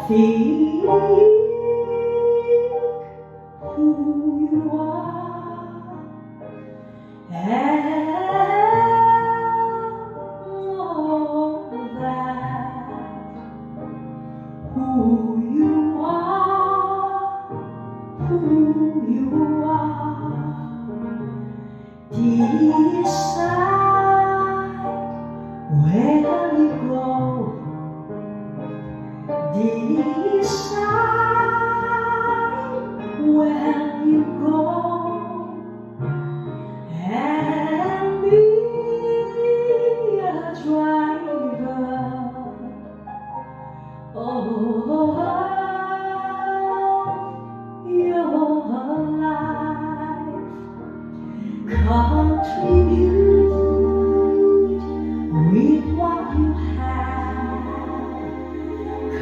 Think who you are and know that who you are, decide where you go. Decide where you go and be a driver. Oh, your life contribute with what you have.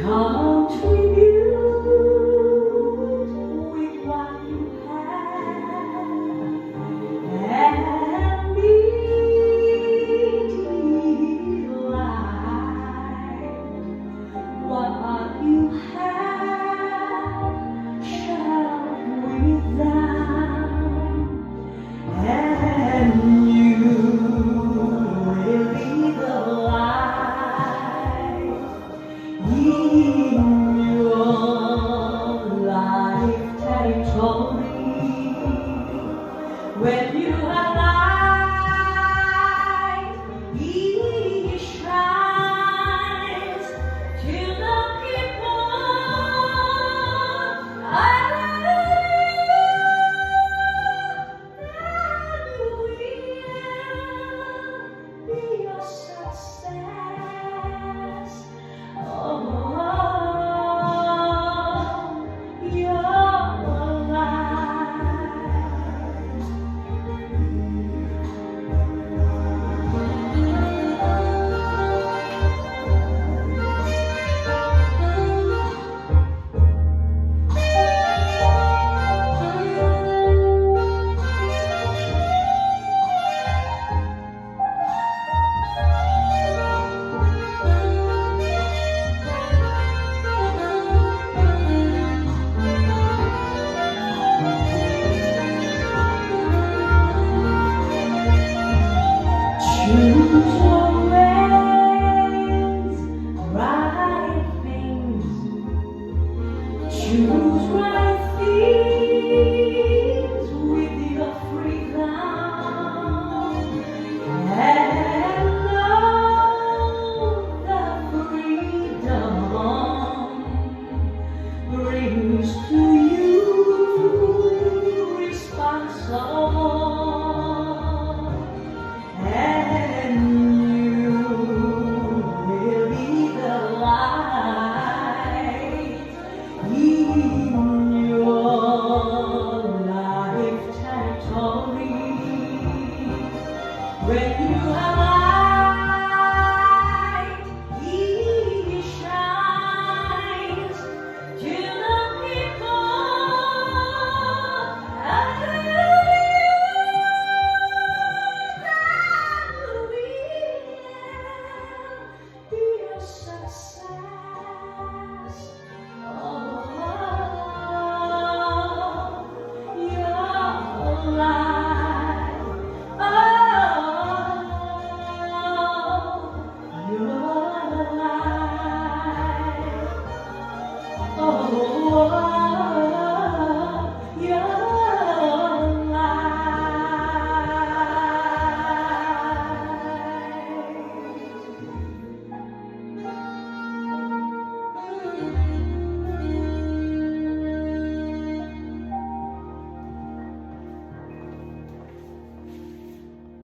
Contribute with what you have and be delight. What you have shall with them, and you will be the light in your life territory. When you have light, it shines to the people. And you will be your success. Oh, your life. Choose your ways, right things. Choose right things with your freedom. And know that freedom brings to you responsibility. And you will be the light in your life territory. When you have light, it shines to the people. Success.